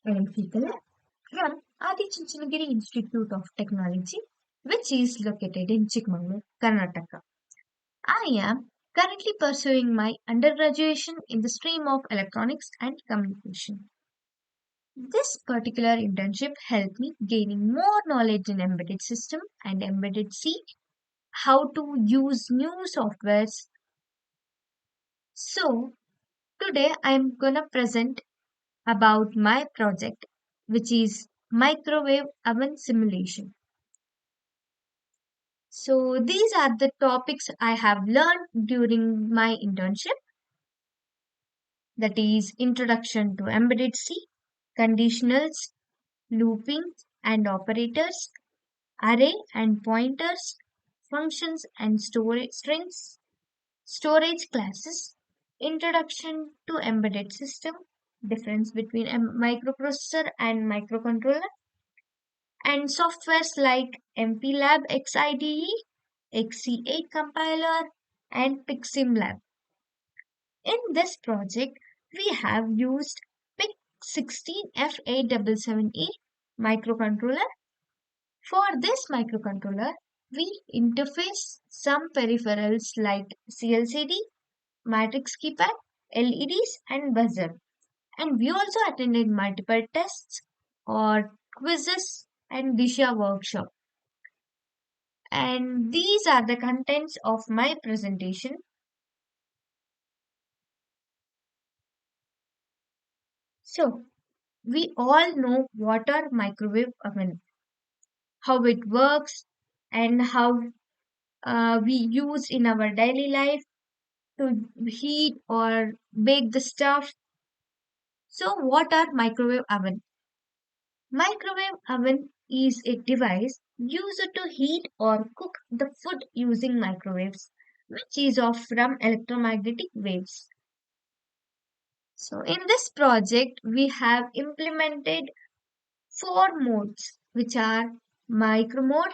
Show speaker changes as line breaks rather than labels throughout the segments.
I am Seethala from Adi Chunchanagiri Institute of Technology, which is located in Chikmagalur, Karnataka. I am currently pursuing my undergraduate in the stream of electronics and communication. This particular internship helped me gaining more knowledge in embedded system and embedded C, how to use new softwares. So today I am gonna present about my project, which is microwave oven simulation. So these are the topics I have learned during my internship, that is introduction to embedded C, conditionals, looping and operators, array and pointers, functions and storage strings, storage classes, introduction to embedded system, difference between a microprocessor and microcontroller, and softwares like MPLAB XIDE, XC8 compiler, and PiximLab. In this project, we have used PIC16F877E microcontroller. For this microcontroller, we interface some peripherals like CLCD, matrix keypad, LEDs, and buzzer. And we also attended multiple tests or quizzes and Disha workshop. And these are the contents of my presentation. So, we all know what are microwave oven, how it works, and how we use in our daily life to heat or bake the stuff. So, what are microwave oven? Microwave oven is a device used to heat or cook the food using microwaves, which is off from electromagnetic waves. So, in this project, we have implemented four modes, which are micro mode,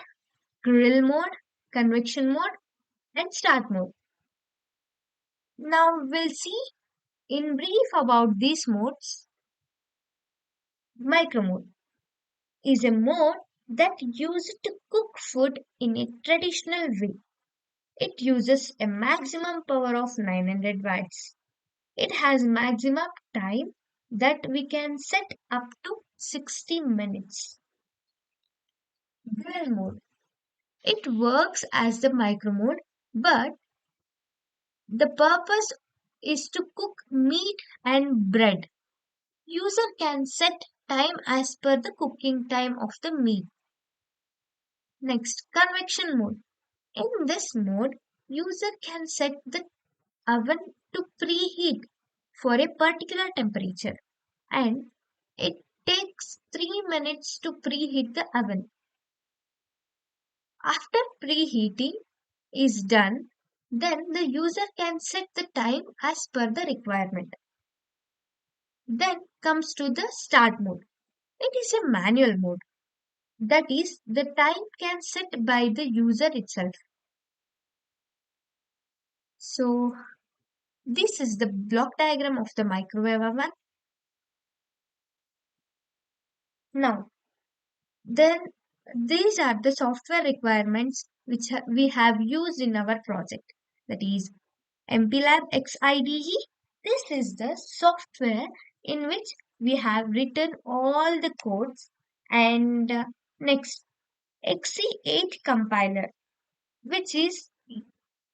grill mode, convection mode, and start mode. Now we'll see in brief about these modes. Micro mode is a mode that used to cook food in a traditional way. It uses a maximum power of 900 watts. It has maximum time that we can set up to 60 minutes. Grill mode. It works as the micro mode, but the purpose is to cook meat and bread. User can set time as per the cooking time of the meat. Next, convection mode. In this mode, user can set the oven to preheat for a particular temperature, and it takes 3 minutes to preheat the oven. After preheating is done, then the user can set the time as per the requirement. Then comes to the start mode. It is a manual mode. That is, the time can set by the user itself. So, this is the block diagram of the microwave oven. Now, then these are the software requirements which we have used in our project. That is MPLAB XIDE. This is the software in which we have written all the codes. And next, XC8 compiler, which is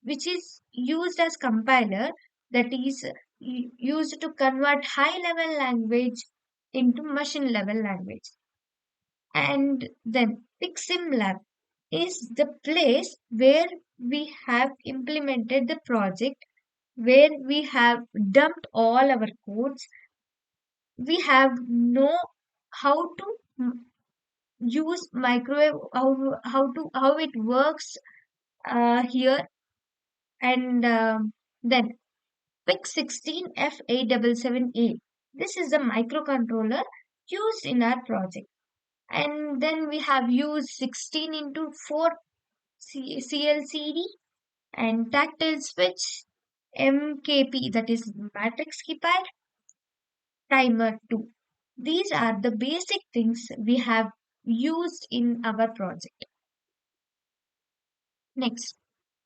which is used as compiler, that is used to convert high level language into machine level language. And then PiximLab is the place where we have implemented the project, where we have dumped all our codes. We have know how to use microwave, how it works here. And then PIC16F877A. This is the microcontroller used in our project. And then we have used 16 into 4 CLCD and tactile switch, MKP, that is matrix keypad, timer 2. These are the basic things we have used in our project. Next,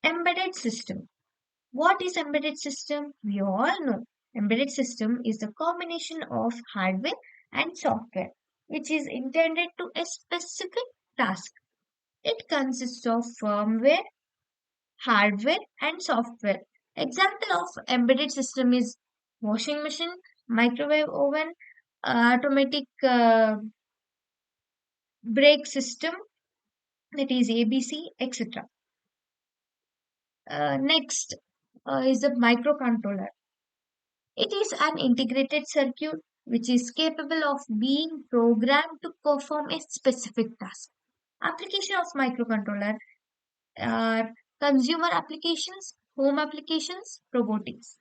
embedded system. What is embedded system? We all know. Embedded system is the combination of hardware and software which is intended to a specific task. It consists of firmware, hardware and software. Example of embedded system is washing machine, microwave oven, automatic brake system, that is ABC, etc. Next is the microcontroller. It is an integrated circuit which is capable of being programmed to perform a specific task. Application of microcontroller are consumer applications, home applications, robotics.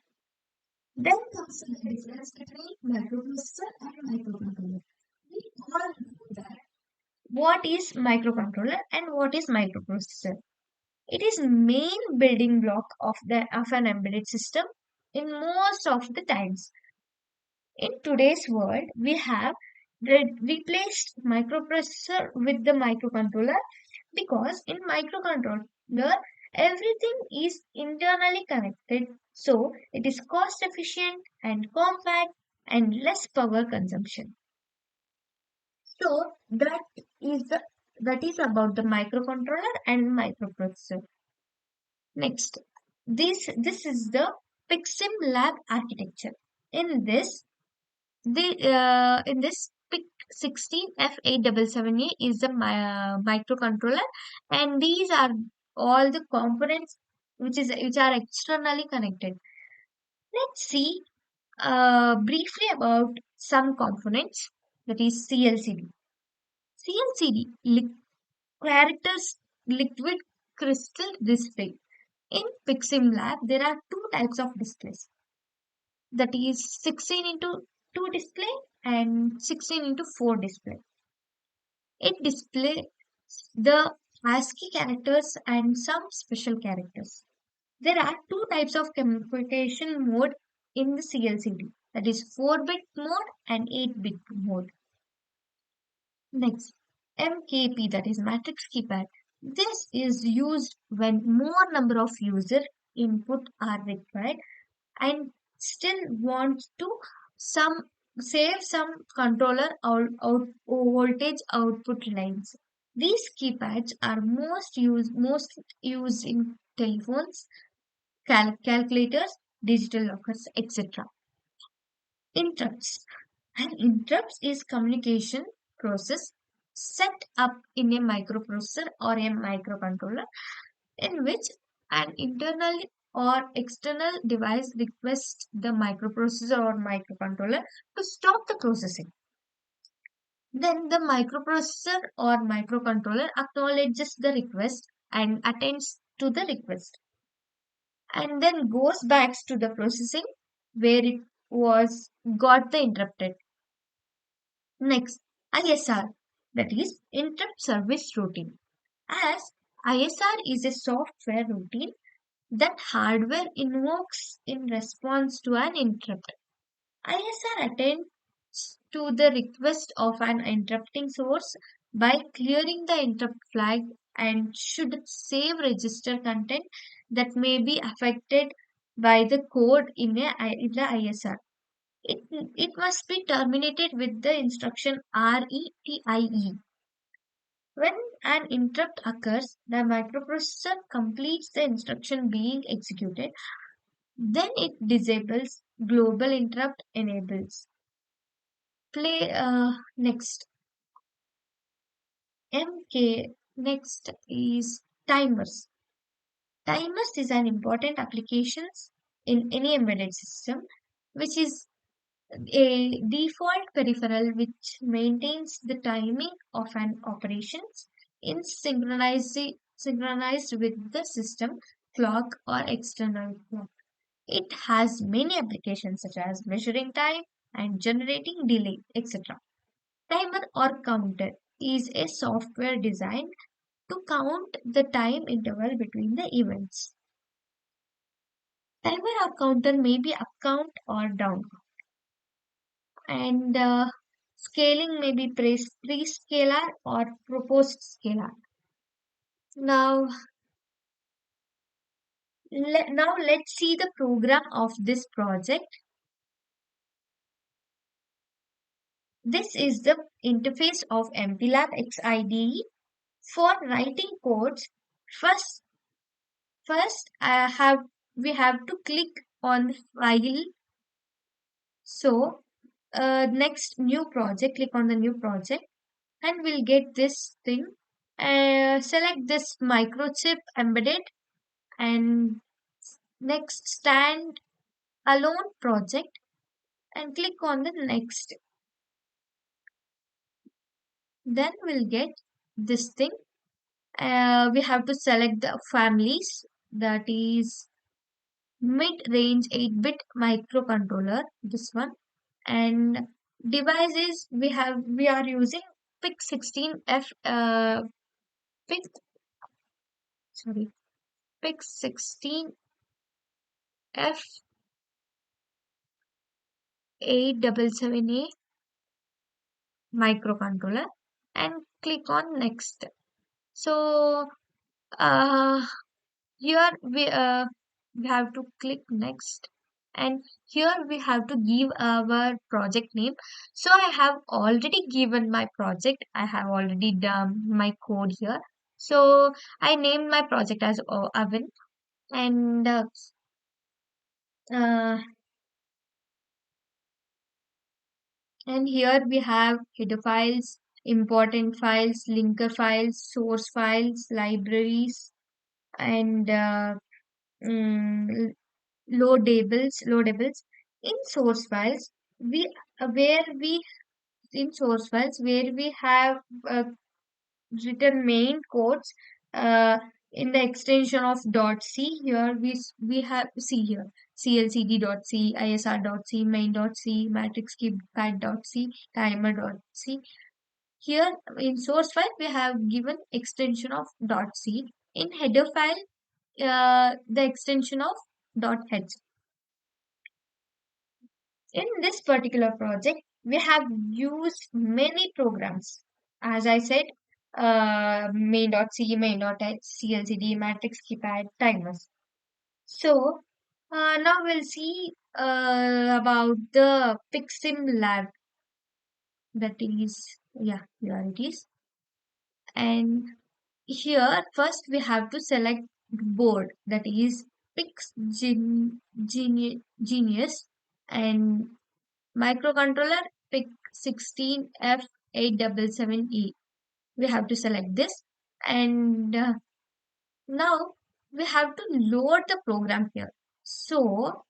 Then comes the difference between microprocessor and microcontroller. We all know that what is microcontroller and what is microprocessor. It is main building block of an embedded system in most of the times. In today's world, we have replaced microprocessor with the microcontroller because in microcontroller everything is internally connected, so it is cost efficient and compact and less power consumption. So that is about the microcontroller and microprocessor. Next, this is the Pixim Lab architecture. In this, in this PIC 16 F877A is the microcontroller, and these are all the components which are externally connected. Let's see briefly about some components, that is CLCD. CLCD characters liquid crystal display. In Pixim Lab, there are two types of displays, that is 16 into 2 display and 16 into 4 display. It displays the ASCII characters and some special characters. There are two types of communication mode in the CLCD, that is 4-bit mode and 8-bit mode. Next, MKP, that is matrix keypad. This is used when more number of user input are required and still want to some save some controller voltage output lines. These keypads are most used in telephones, calculators, digital lockers, etc. Interrupts. An interrupt is communication process set up in a microprocessor or a microcontroller in which an internal or external device requests the microprocessor or microcontroller to stop the processing. Then the microprocessor or microcontroller acknowledges the request and attends to the request and then goes back to the processing where it was got the interrupted. Next, ISR, that is interrupt service routine. As ISR is a software routine that hardware invokes in response to an interrupt. ISR attends to the request of an interrupting source by clearing the interrupt flag and should save register content that may be affected by the code in the ISR. It must be terminated with the instruction RETIE. When an interrupt occurs, the microprocessor completes the instruction being executed. Then it disables global interrupt enables. Play next. MK next is timers. Timers is an important application in any embedded system, which is a default peripheral which maintains the timing of an operations in synchronized with the system clock or external clock. It has many applications such as measuring time and generating delay, etc. Timer or counter is a software designed to count the time interval between the events. Timer or counter may be up count or down count. And Scaling may be pre-scalar or proposed scalar. Now, now let's see the program of this project. This is the interface of MPLAB X IDE. For writing codes, first, first I have we have to click on file. So, next new project, click on the new project, and we'll get this thing. Select this microchip embedded, and next stand alone project, and click on the next. Then we'll get this thing. We have to select the families, that is mid-range 8-bit microcontroller, this one, and devices we are using PIC16F PIC sorry PIC16F 877A microcontroller, and click on next. So uh, here we have to click next, and here we have to give our project name. So I have already given my project. I have already done my code here. So I named my project as Oven, and uh, here we have header files, important files, linker files, source files, libraries, and mm, loadables. In source files, we where we in source files where we have written main codes uh, in the extension of .c. Here we have see here clcd.c, isr.c, main.c, matrix keypad.c, timer.c. Here in source file we have given extension of .c. In header file, the extension of .h. In this particular project, we have used many programs. As I said, main.c, main.h, CLCD, matrix keypad, timers. So, now we'll see about the Pixim lab. That is, yeah, here it is. And here, first we have to select board, that is Genius, and microcontroller pick 16F877E. We have to select this, and now we have to load the program here. So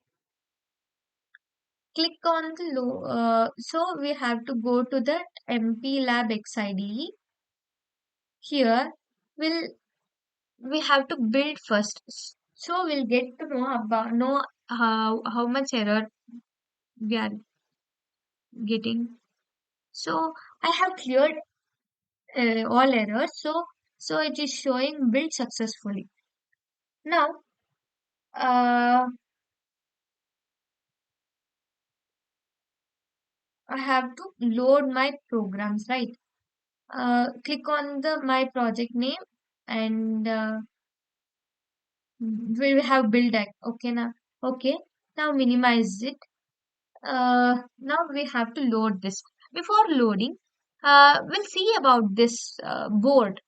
click on the so we have to go to the MPLAB XIDE. Here we'll we have to build first. So we'll get to know how much error we are getting. So I have cleared all errors. So it is showing build successfully. Now uh, I have to load my programs, right? Click on the my project name, and we have build okay now. Okay, now minimize it. Now we have to load this. Before loading, we'll see about this board.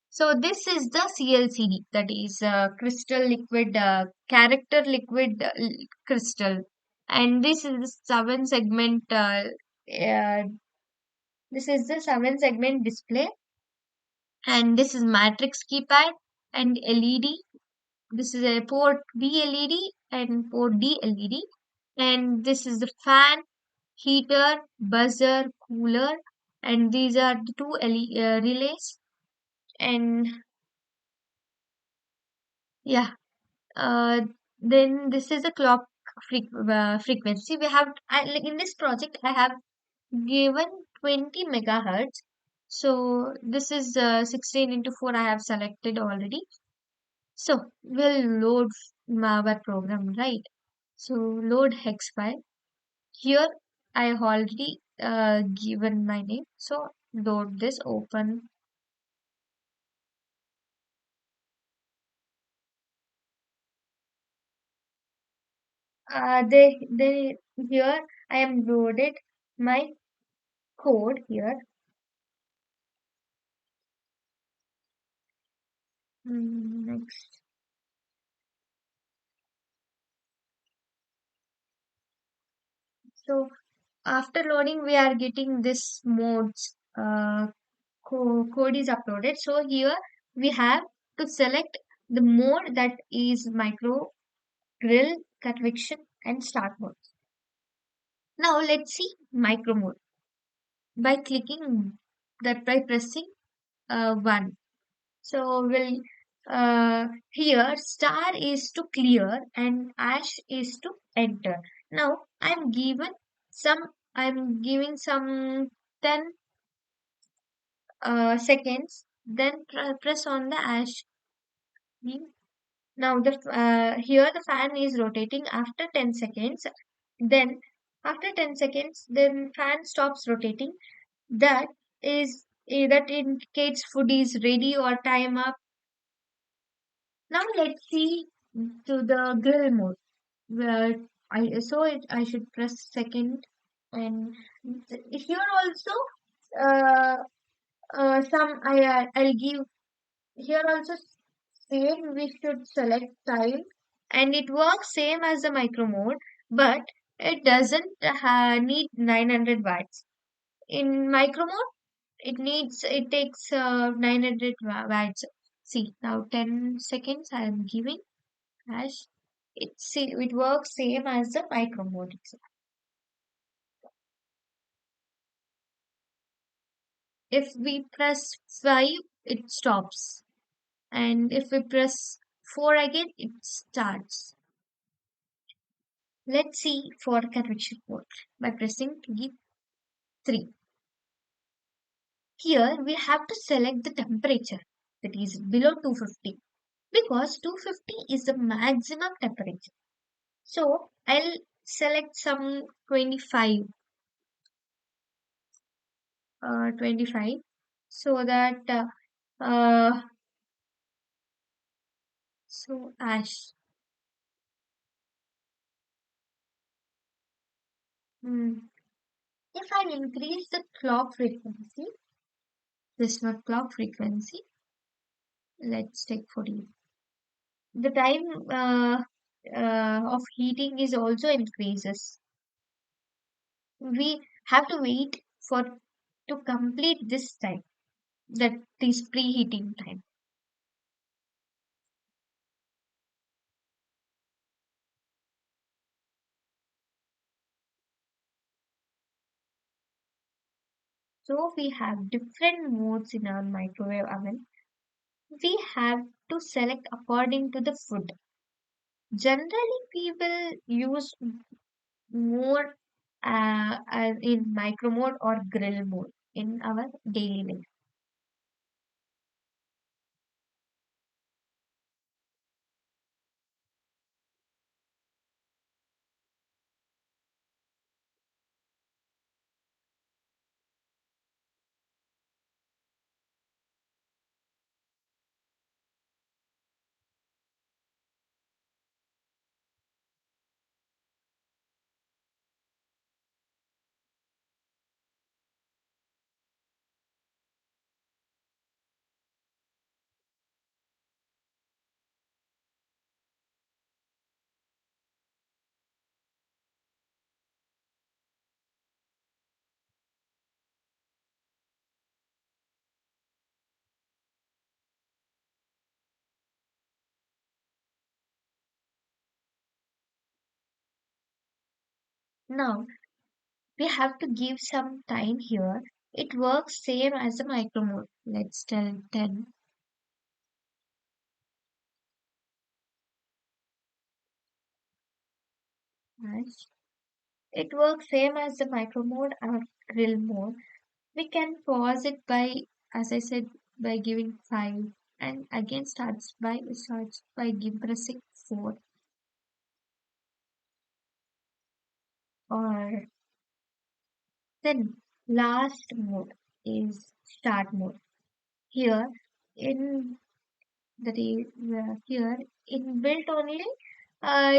So this is the CLCD, that is crystal liquid character liquid crystal, and this is the 7 segment. Uh, this is the 7 segment display, and this is matrix keypad and LED. This is a port B LED and port D LED, and this is the fan, heater, buzzer, cooler, and these are the two relays. And yeah, uh, then this is a clock frequency. We have like in this project I have given 20 megahertz. So this is 16 into 4 I have selected already. So we'll load our program, right? So load hex file. Here I already given my name. So load this open. They here I am loaded my code here. Next. So after loading, we are getting this modes. Code is uploaded. So here we have to select the mode that is micro, grill, convection, and start mode. Now let's see micro mode by clicking that by pressing 1. So we'll here star is to clear and ash is to enter. Now some I'm giving some 10 seconds. Then press on the ash key. Now here the fan is rotating after 10 seconds. Then after 10 seconds, then fan stops rotating. That that indicates food is ready or time up. Now let's see to the grill mode. Where I should press second, and here also uh, I'll give here also same we should select time, and it works same as the micro mode, but it doesn't need 900 watts. In micro mode, it takes 900 watts. See now 10 seconds I am giving hash. It works same as the micro mode itself. If we press 5, it stops, and if we press 4 again, it starts. Let's see for convection mode by pressing key 3. Here we have to select the temperature that is below 250 because 250 is the maximum temperature. So I'll select some 25 so that uh, so ash. Hmm. If I increase the clock frequency, this not clock frequency, let's take 40. The time of heating is also increases. We have to wait for to complete this time, that is preheating time. So we have different modes in our microwave oven. We have to select according to the food. Generally, we will use more in micro mode or grill mode in our daily life. Now we have to give some time here. It works same as the micro mode. Let's tell 10. Right? It works same as the micro mode or grill mode. We can pause it by, as I said, by giving 5, and again starts by pressing 4, or Then last mode is start mode. Here in here in built only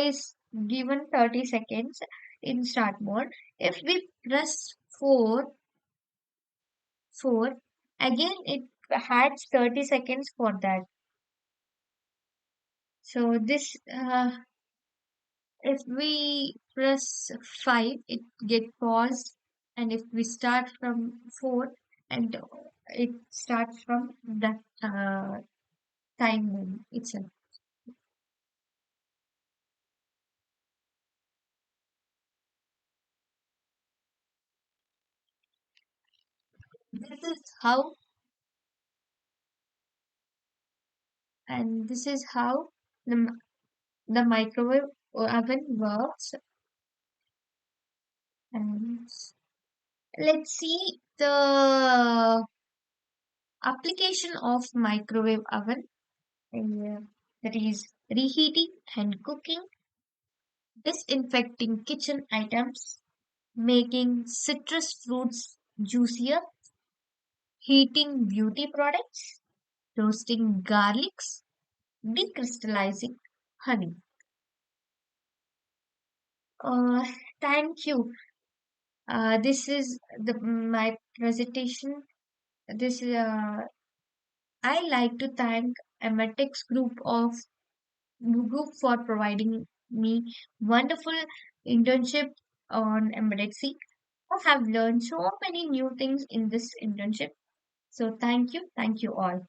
is given 30 seconds in start mode. If we press 4 again it adds 30 seconds for that. So this if we press 5 it get paused, and if we start from 4 and it starts from that time itself. This is how this is how the microwave oven works. And let's see the application of microwave oven, uh, that is reheating and cooking, disinfecting kitchen items, making citrus fruits juicier, heating beauty products, roasting garlics, decrystallizing honey. Uh, Thank you. This is my presentation. This I like to thank Emetics group for providing me wonderful internship on Emetics. I have learned so many new things in this internship. So thank you all.